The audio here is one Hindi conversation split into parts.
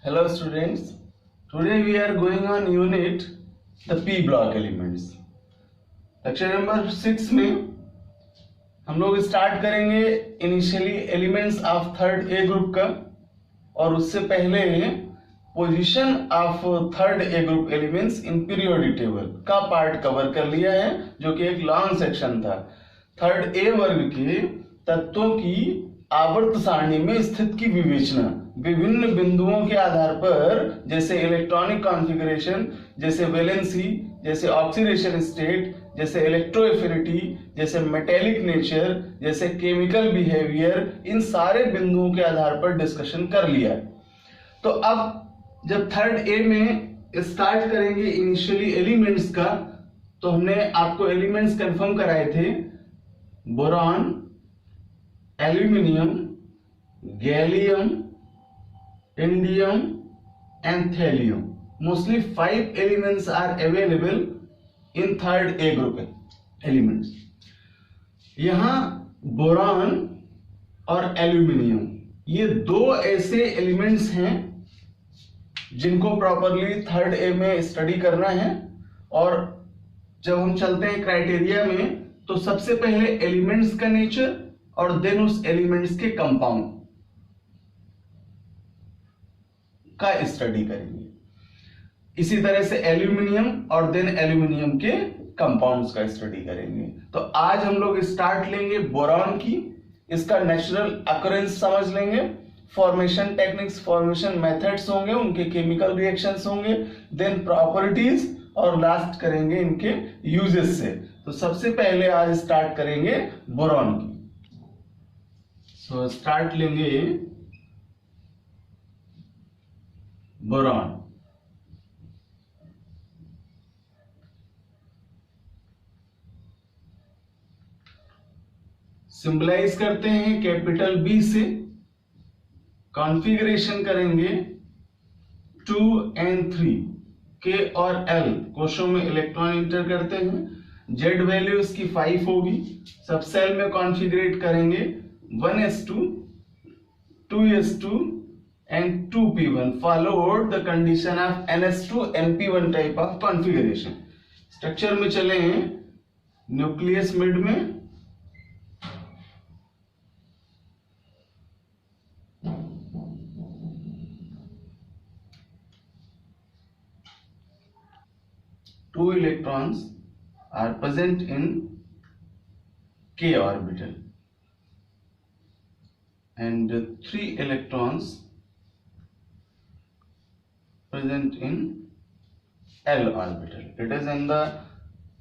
Hello students, today we are going on unit the P block elements. Lecture number 6 में हम लोग स्टार्ट करेंगे initially elements of third A group का, और उससे पहले position of third A group elements in periodic table का पार्ट कवर कर लिया है, जो कि एक लॉन्ग सेक्शन था। थर्ड ए वर्ग के तत्वों की आवर्त सारणी में स्थित की विवेचना विभिन्न बिंदुओं के आधार पर, जैसे इलेक्ट्रॉनिक कॉन्फ़िगरेशन, जैसे वैलेंसी, जैसे ऑक्सीडेशन स्टेट, जैसे इलेक्ट्रोएफिनिटी, जैसे मेटेलिक नेचर, जैसे केमिकल बिहेवियर, इन सारे बिंदुओं के आधार पर डिस्कशन कर लिया है। तो अब जब थर्ड ए में स्टार्ट करेंगे इनिशियली एलिमेंट्स का, तो हमने आपको एलिमेंट्स कंफर्म कराए थे: boron, aluminium, gallium, indium and thallium. Mostly 5 elements are available in third A group elements. यहां बोरॉन और एल्यूमिनियम ये दो ऐसे एलिमेंट्स हैं जिनको प्रॉपरली थर्ड ए में स्टडी करना है। और जब हम चलते हैं क्राइटेरिया में, तो सबसे पहले एलिमेंट्स का नेचर और देन उस एलिमेंट्स के कंपाउंड का स्टडी करेंगे। इसी तरह से एल्यूमिनियम और देन एल्यूमिनियम के कंपाउंड्स का स्टडी करेंगे। तो आज हम लोग स्टार्ट लेंगे बोरॉन की, इसका नेचुरल अकरेंस समझ लेंगे, फॉर्मेशन टेक्निक्स, फॉर्मेशन मेथड्स होंगे, उनके केमिकल रिएक्शंस होंगे, देन प्रॉपर्टीज, और लास्ट करेंगे इनके यूजेस से। तो सबसे पहले आज स्टार्ट करेंगे बोरॉन की। सो स्टार्ट लेंगे बोरॉन। सिंबलाइज करते हैं कैपिटल बी से, कॉन्फ़िगरेशन करेंगे 2 and 3, के और एल कोशों में इलेक्ट्रॉन इंटर करते हैं। जेड वैल्यू इसकी 5 होगी। सब सेल में कॉन्फ़िगरेट करेंगे 1s2, 2s2 and 2p1 followed the condition of ns2 np1 type of configuration. Structure में चले हैं न्यूक्लियस मिड में, two electrons are present in k orbital and 3 electrons present in L orbital. It is in the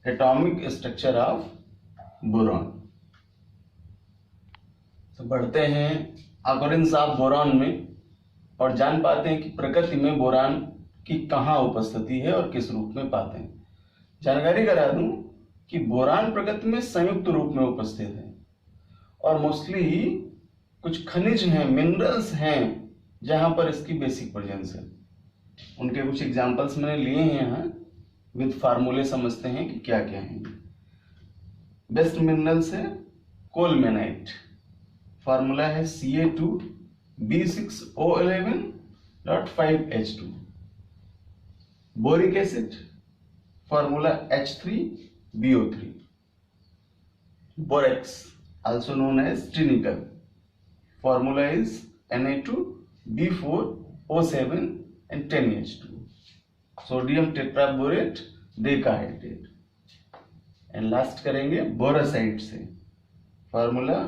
atomic structure of boron. तो बढ़ते हैं अकरेंस ऑफ बोरॉन में और जान पाते हैं कि प्रकृति में बोरॉन की कहाँ उपस्थिति है और किस रूप में पाते हैं। जानकारी करा दूं कि बोरॉन प्रकृति में संयुक्त रूप में उपस्थित है, और मोस्टली कुछ खनिज हैं, मिनरल्स हैं, जहां पर इसकी बेसिक प्रेजेंस है। उनके कुछ एग्जांपल्स मैंने लिए हैं यहाँ, विद फार्मूले समझते हैं कि क्या क्या है। बेस्ट मिनरल्स है कोलमेनाइट, फार्मूला है Ca2B6O11.5H2। Boric acid, formula H3BO3। Borax, also known as tincal, formula is Na2B4O7 and 10H2। Sodium tetraborate, decahydrate. And last करेंगे बोरासाइड से, फार्मूला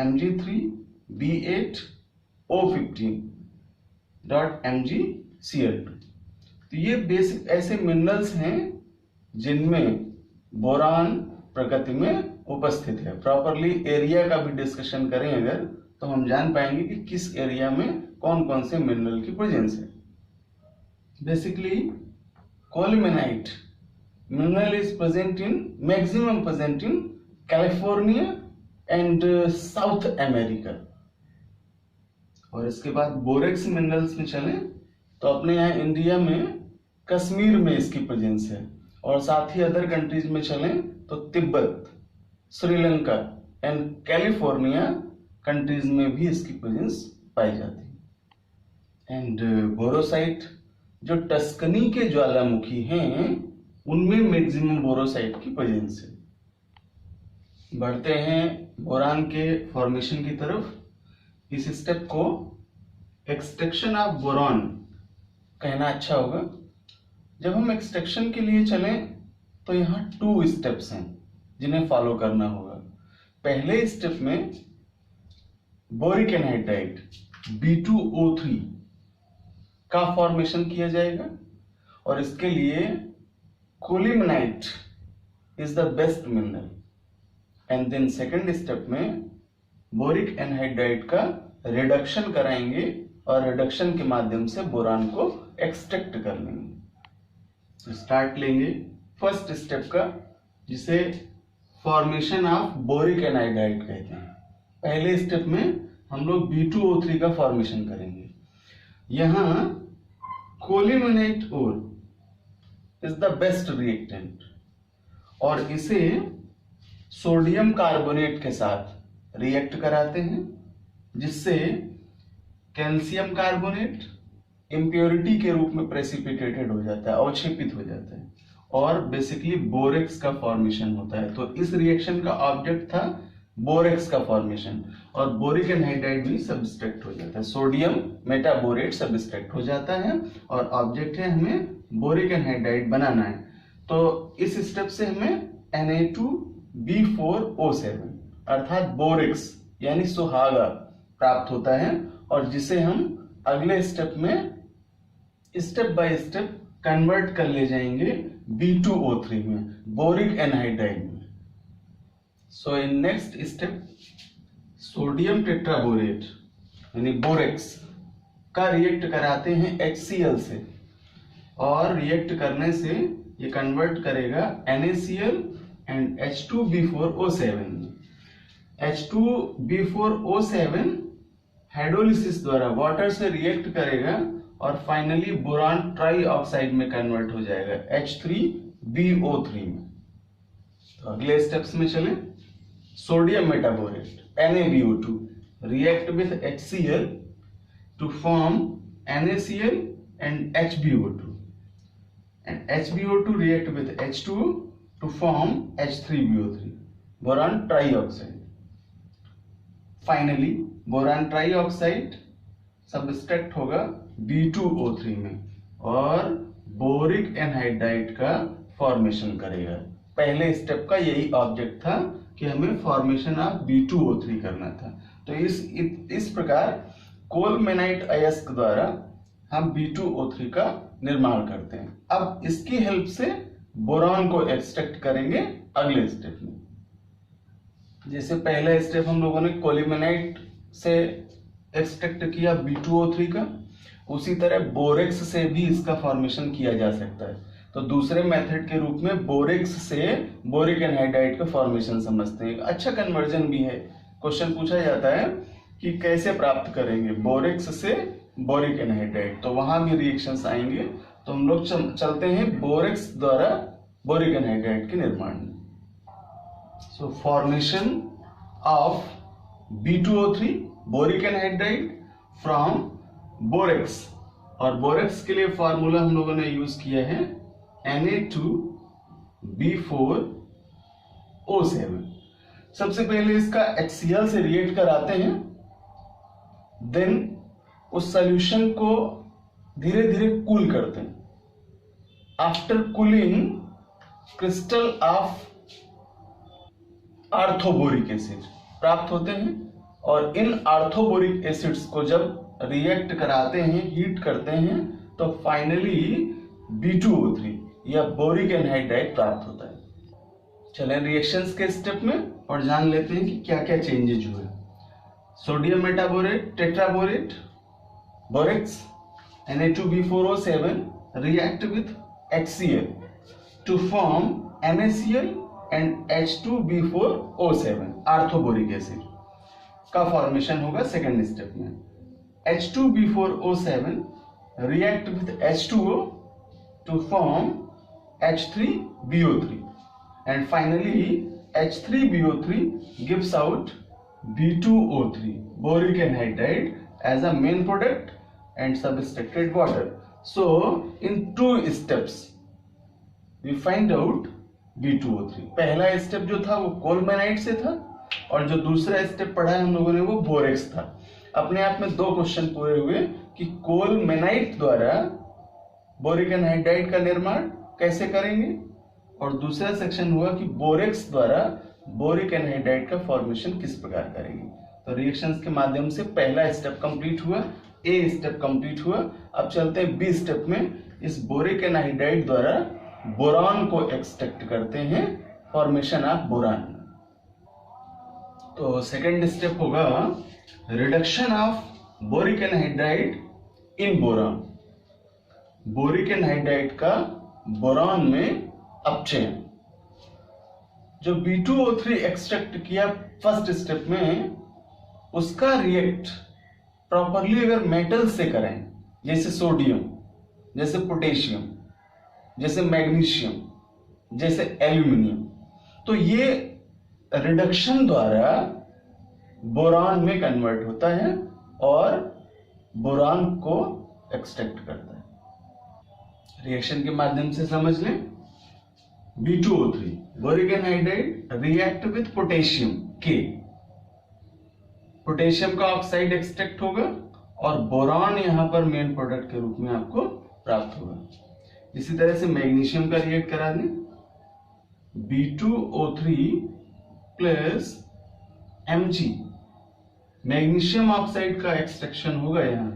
Mg3B8O15.MgCl2। तो ये बेसिक ऐसे मिनरल्स हैं जिनमें बोरॉन प्रकृति में उपस्थित है। प्रॉपरली एरिया का भी डिस्कशन करें अगर, तो हम जान पाएंगे कि किस एरिया में कौन कौन से मिनरल की प्रेजेंस है। Basically colemanite mineral is maximum present in California and South America। और इसके बाद बोरेक्स मिनरल्स में चलें तो अपने यहाँ इंडिया में कश्मीर में इसकी प्रेजेंस है, और साथ ही अदर कंट्रीज में चलें तो Tibet, Sri Lanka and California countries में भी इसकी प्रेजेंस पाई जाती है। एंड बोरोसाइट, जो टस्कनी के ज्वालामुखी हैं उनमें मैक्सिमम बोरोसाइट की प्रेजेंस है। बढ़ते हैं बोरान के फॉर्मेशन की तरफ। इस स्टेप को एक्सट्रैक्शन ऑफ बोरॉन कहना अच्छा होगा। जब हम एक्सट्रैक्शन के लिए चलें तो यहाँ 2 स्टेप्स हैं जिन्हें फॉलो करना होगा। पहले स्टेप में बोरिक एनहाइड्राइड B2O3 का फॉर्मेशन किया जाएगा और इसके लिए colemanite is the best mineral. And then second step में बोरिक एनहाइड्राइड का रिडक्शन कराएंगे और रिडक्शन के माध्यम से बोरान को एक्सट्रैक्ट कर लेंगे। तो स्टार्ट लेंगे फर्स्ट स्टेप का, जिसे फॉर्मेशन ऑफ बोरिक एनहाइड्राइड कहते हैं। पहले स्टेप में हम लोग B2O3 का फॉर्मेशन करेंगे। यहाँ कोलिमनाइट ore is the best reactant और इसे सोडियम कार्बोनेट के साथ रिएक्ट कराते हैं, जिससे कैल्शियम कार्बोनेट इम्प्योरिटी के रूप में प्रेसिपिटेटेड हो जाता है, अवक्षेपित हो जाता है और बेसिकली बोरेक्स का फॉर्मेशन होता है। तो इस रिएक्शन का ऑब्जेक्ट था बोरेक्स का फॉर्मेशन और बोरिक एनहाइड्राइड भी सबस्ट्रैक्ट हो जाता है, सोडियम मेटाबोरेट सबस्ट्रैक्ट हो जाता है और ऑब्जेक्ट है हमें बोरिक एनहाइड्राइड बनाना है। तो इस स्टेप से हमें Na2B4O7 अर्थात बोरेक्स यानी सुहागा प्राप्त होता है और जिसे हम अगले स्टेप में स्टेप बाय स्टेप कन्वर्ट कर ले जाएंगे B2O3 में, बोरिक एनहाइड्राइड में। So in next step sodium tetraborate यानी बोरेक्स का रिएक्ट कराते हैं HCl से और रिएक्ट करने से ये कन्वर्ट करेगा NaCl एंड H2B4O7 में। H2B4O7 हाइड्रोलिसिस द्वारा वाटर से रिएक्ट करेगा और फाइनली बोरान ट्राई ऑक्साइड में कन्वर्ट हो जाएगा H3BO3 में। तो अगले स्टेप्स में चलें। Sodium metaborate NaBO2 react with HCl to form NaCl and HBO2 and HBO2 react with H2O to form H3BO3 boron trioxide. Finally boron trioxide subtract होगा B2O3 में और बोरिक एनहाइड्राइड का फॉर्मेशन करेगा। पहले स्टेप का यही ऑब्जेक्ट था कि हमें फॉर्मेशन ऑफ B2O3 करना था। तो इस प्रकार कोलमेनाइट अयस्क द्वारा हम B2O3 का निर्माण करते हैं। अब इसकी हेल्प से बोरॉन को एक्सट्रैक्ट करेंगे अगले स्टेप में। जैसे पहला स्टेप हम लोगों ने कोलिमेनाइट से एक्सट्रैक्ट किया B2O3 का, उसी तरह बोरेक्स से भी इसका फॉर्मेशन किया जा सकता है। तो दूसरे मेथड के रूप में बोरेक्स से बोरिक एनहाइड्राइड का फॉर्मेशन समझते हैं। अच्छा कन्वर्जन भी है। क्वेश्चन पूछा जाता है कि कैसे प्राप्त करेंगे बोरेक्स से बोरिक एनहाइड्राइड, तो वहां भी रिएक्शंस आएंगे। तो हम लोग चलते हैं बोरेक्स द्वारा बोरिक एनहाइड्राइड के निर्माण में। सो formation of B2O3 boric anhydride from borax, और बोरेक्स के लिए फॉर्मूला हम लोगों ने यूज किया है Na2B4O7। सबसे पहले इसका HCl से रिएक्ट कराते हैं, देन उस सॉल्यूशन को धीरे धीरे कूल करते हैं। After cooling crystal of orthoboric acid प्राप्त होते हैं और इन आर्थोबोरिक एसिड्स को जब रिएक्ट कराते हैं, हीट करते हैं, तो फाइनली B2O3 या बोरिक एनहाइड्राइड प्राप्त होता है। चलें रिएक्शंस के स्टेप में और जान लेते हैं कि क्या क्या चेंजेज हुए। Sodium metaborate tetraborate borax Na2B4O7 react with HCl to form NaCl and H2B4O7 orthoboric acid का फॉर्मेशन होगा सेकेंड स्टेप में। H2B4O7 react with H2O to form H3BO3 and finally H3BO3 gives out B2O3 boric anhydride as a main product and subextracted water. So in 2 steps we find out B2O3. पहला स्टेप जो था वो कोलमेनाइट से था और जो दूसरा स्टेप पढ़ा है हम लोगों ने वो बोरेक्स था। अपने आप में 2 क्वेश्चन पूरे हुए कि कोलमेनाइट द्वारा बोरिक एनहाइड्राइड का निर्माण कैसे करेंगे, और दूसरा सेक्शन हुआ कि बोरेक्स द्वारा बोरिक एनहाइड्राइड का फॉर्मेशन किस प्रकार करेंगे। तो रिएक्शंस के माध्यम से पहला स्टेप कंप्लीट हुआ, ए स्टेप कंप्लीट हुआ। अब चलते हैं बी स्टेप में। इस बोरिक एनहाइड्राइड द्वारा बोरान को एक्सट्रैक्ट करते हैं, फॉर्मेशन ऑफ बोरान। तो सेकंड स्टेप होगा reduction of boric anhydride in boron. Boric anhydride का बोरान में अपचयन। जो B2O3 एक्सट्रैक्ट किया फर्स्ट स्टेप में, उसका रिएक्ट प्रॉपरली अगर मेटल से करें, जैसे सोडियम, जैसे पोटेशियम, जैसे मैग्नीशियम, जैसे एल्यूमिनियम, तो ये रिडक्शन द्वारा बोरान में कन्वर्ट होता है और बोरान को एक्सट्रैक्ट करता है। रिएक्शन के माध्यम से समझ लें। B2O3 boric anhydride react with potassium के, पोटेशियम का ऑक्साइड एक्सट्रैक्ट होगा और बोरान यहां पर मेन प्रोडक्ट के रूप में आपको प्राप्त होगा। इसी तरह से मैग्नीशियम का रिएक्ट करा दें, B2O3 plus Mg, magnesium oxide का एक्सट्रैक्शन होगा यहां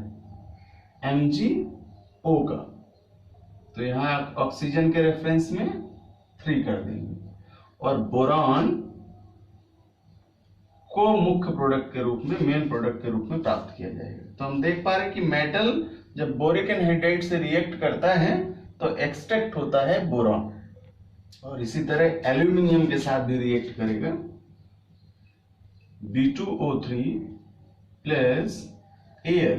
MgO का, तो यहां ऑक्सीजन के रेफरेंस में 3 कर देंगे और बोरान को मुख्य प्रोडक्ट के रूप में, मेन प्रोडक्ट के रूप में प्राप्त किया जाएगा। तो हम देख पा रहे हैं कि मेटल जब बोरिक एनहाइड्राइड से रिएक्ट करता है तो एक्सट्रैक्ट होता है बोरान, और इसी तरह एल्यूमिनियम के साथ भी रिएक्ट करेगा। B2O3 plus air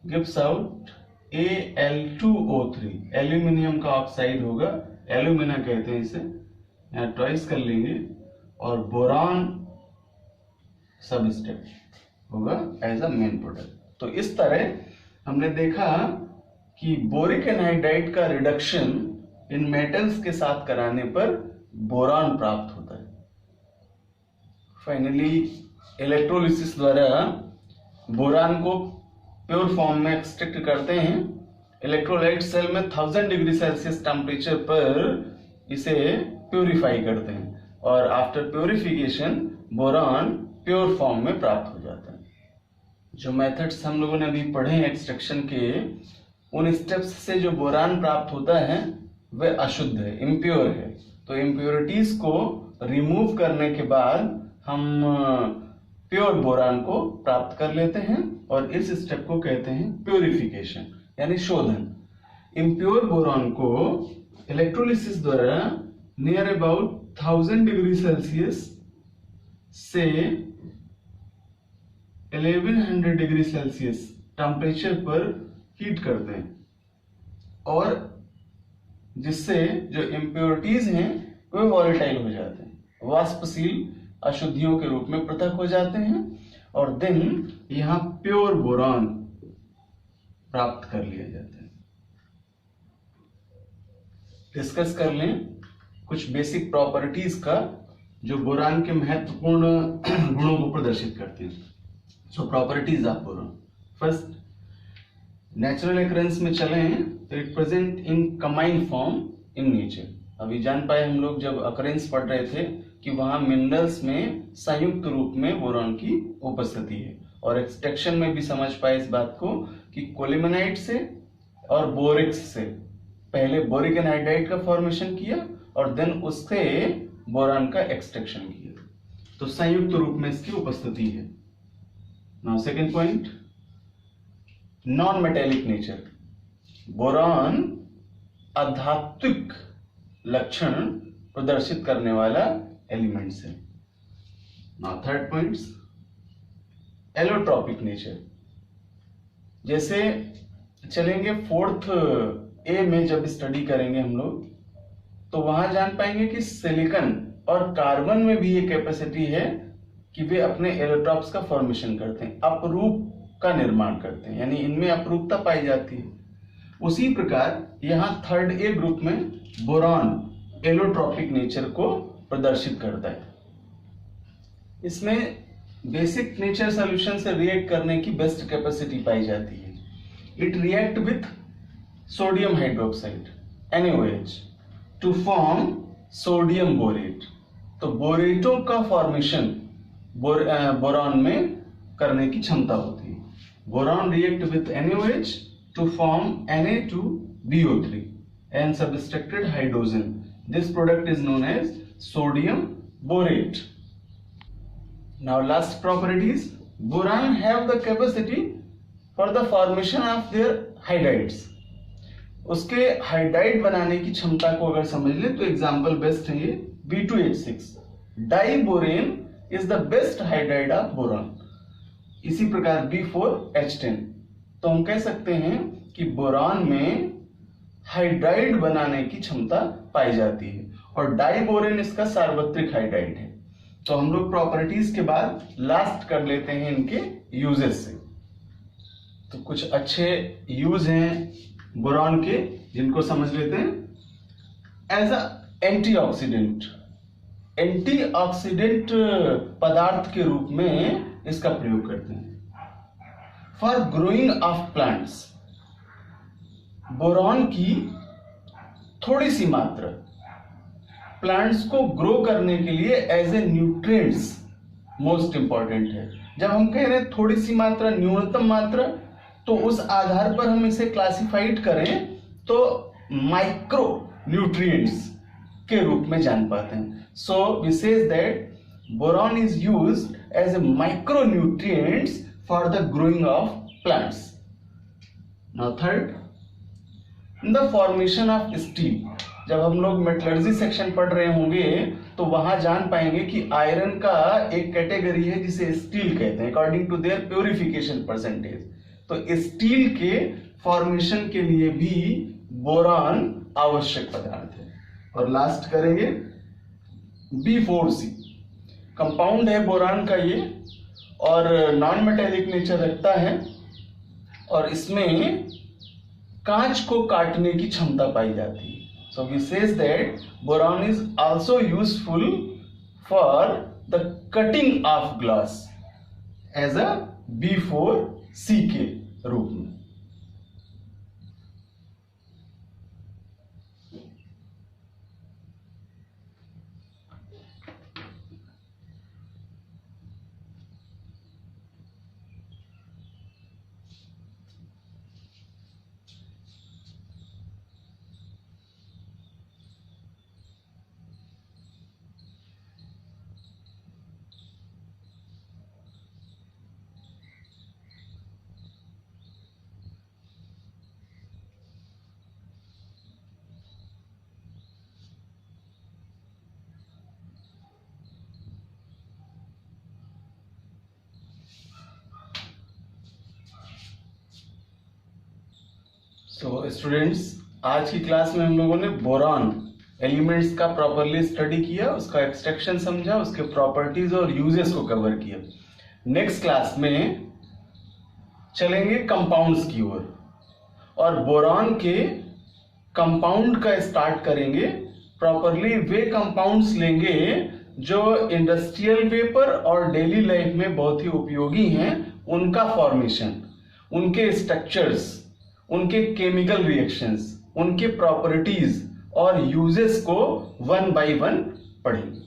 gives out Al2O3, aluminium का ऑक्साइड होगा, एल्यूमिना कहते हैं इसे, यहाँ ट्वाइस कर लेंगे, और बोरान सब स्टेप होगा एज अ मेन प्रोडक्ट। तो इस तरह हमने देखा कि बोरिक एनहाइड्राइड का रिडक्शन इन मेटल्स के साथ कराने पर बोरान प्राप्त होता है। फाइनली इलेक्ट्रोलिसिस द्वारा बोरान को प्योर फॉर्म में एक्सट्रैक्ट करते हैं। इलेक्ट्रोलाइट सेल में 1000 डिग्री सेल्सियस टेम्परेचर पर इसे प्योरीफाई करते हैं और after purification boron pure form में प्राप्त हो जाता है। जो मेथड्स हम लोगों ने अभी पढ़े हैं एक्सट्रैक्शन के, उन स्टेप्स से जो बोरान प्राप्त होता है वह अशुद्ध है, इम्प्योर है। तो इम्प्योरिटीज को रिमूव करने के बाद हम प्योर बोरान को प्राप्त कर लेते हैं और इस स्टेप को कहते हैं प्योरिफिकेशन यानी शोधन। इम्प्योर बोरान को इलेक्ट्रोलिसिस द्वारा नियर अबाउट 1000 डिग्री सेल्सियस से 1100 डिग्री सेल्सियस टेम्परेचर पर हीट करते हैं और जिससे जो इम्प्योरिटीज हैं वे वॉलेटाइल हो जाते हैं, वाष्पशील अशुद्धियों के रूप में पृथक हो जाते हैं और देन यहां प्योर बोरान प्राप्त कर लिया जाता है। डिस्कस कर लें कुछ बेसिक प्रॉपर्टीज का जो बोरान के महत्वपूर्ण गुणों को प्रदर्शित करती हैं। So properties of boron. First, natural occurrence में चलें तो it present in combined form in nature. अभी जान पाए हम लोग जब अकरेंस पढ़ रहे थे कि वहां मिनरल्स में संयुक्त रूप में बोरान की उपस्थिति है, और एक्सट्रैक्शन में भी समझ पाए इस बात को कि कोलिमेनाइट से और बोरिक्स से पहले बोरिक एनहाइड्राइड का फॉर्मेशन किया और देन उससे बोरान का एक्सट्रैक्शन किया, तो संयुक्त रूप में इसकी उपस्थिति है। Now second point, non metallic nature. Boron अधात्विक लक्षण प्रदर्शित करने वाला एलिमेंट्स है। Now third points, allotropic nature. जैसे चलेंगे 4th ए में जब स्टडी करेंगे हम लोग तो वहां जान पाएंगे कि सिलिकॉन और कार्बन में भी ये कैपेसिटी है कि वे अपने एलोट्रॉप्स का फॉर्मेशन करते हैं, अपरूप का निर्माण करते हैं, यानी इनमें अपरूपता पाई जाती है। उसी प्रकार यहाँ थर्ड ए ग्रुप में बोरॉन एलोट्रॉपिक नेचर को प्रदर्शित करता है। इसमें बेसिक नेचर सॉल्यूशन से रिएक्ट करने की बेस्ट कैपेसिटी पाई जाती है। It react with sodium hydroxide NaOH to form sodium borate. तो बोरेटों का फॉर्मेशन बोरॉन में करने की क्षमता होती है। Boron react with NaOH to form Na2BO3 and subtracted hydrogen. This product is known as sodium borate. Now last properties. Boron have the capacity for the formation of their hydrides. उसके हाइड्राइड बनाने की क्षमता को अगर समझ ले तो एग्जाम्पल बेस्ट है ये B2H6। Diborane is the best hydride of boron. इसी प्रकार B4H10। तो हम कह सकते हैं कि बोरॉन में हाइड्राइड बनाने की क्षमता पाई जाती है और डाइबोरेन इसका सार्वत्रिक हाइड्राइड है। तो हम लोग प्रॉपर्टीज के बाद लास्ट कर लेते हैं इनके यूजेस से। तो कुछ अच्छे यूज हैं बोरॉन के जिनको समझ लेते हैं। एज अ एंटीऑक्सीडेंट, एंटीऑक्सीडेंट पदार्थ के रूप में इसका प्रयोग करते हैं। For growing of plants, boron की थोड़ी सी मात्रा प्लांट्स को ग्रो करने के लिए as a nutrients most important है। जब हम कह रहे हैं थोड़ी सी मात्रा, न्यूनतम मात्रा, तो उस आधार पर हम इसे क्लासिफाइड करें तो माइक्रो न्यूट्रिएंट्स के रूप में जान पाते हैं। So we says that boron is used as a micro nutrients for the growing of plants. Now third, in the formation of steel. जब हम लोग मेटलर्जी सेक्शन पढ़ रहे होंगे तो वहां जान पाएंगे कि आयरन का एक कैटेगरी है जिसे स्टील कहते हैं according to their purification percentage. तो स्टील के फॉर्मेशन के लिए भी बोरॉन आवश्यक पदार्थ है। और लास्ट करेंगे B4C। कंपाउंड है बोरॉन का ये और नॉन मेटेलिक नेचर रखता है और इसमें कांच को काटने की क्षमता पाई जाती है। So we says that boron is also useful for the cutting of glass as a B4C के रूप में। तो स्टूडेंट्स, आज की क्लास में हम लोगों ने बोरॉन एलिमेंट्स का प्रॉपरली स्टडी किया, उसका एक्सट्रैक्शन समझा, उसके प्रॉपर्टीज और यूजेस को कवर किया। नेक्स्ट क्लास में चलेंगे कंपाउंड्स की ओर और बोरॉन के कंपाउंड का स्टार्ट करेंगे। प्रॉपरली वे कंपाउंड्स लेंगे जो इंडस्ट्रियल वेपर और डेली लाइफ में बहुत ही उपयोगी हैं, उनका फॉर्मेशन, उनके स्ट्रक्चर्स, उनके केमिकल रिएक्शंस, उनके प्रॉपर्टीज और यूजेस को वन बाय वन पढ़ेंगे।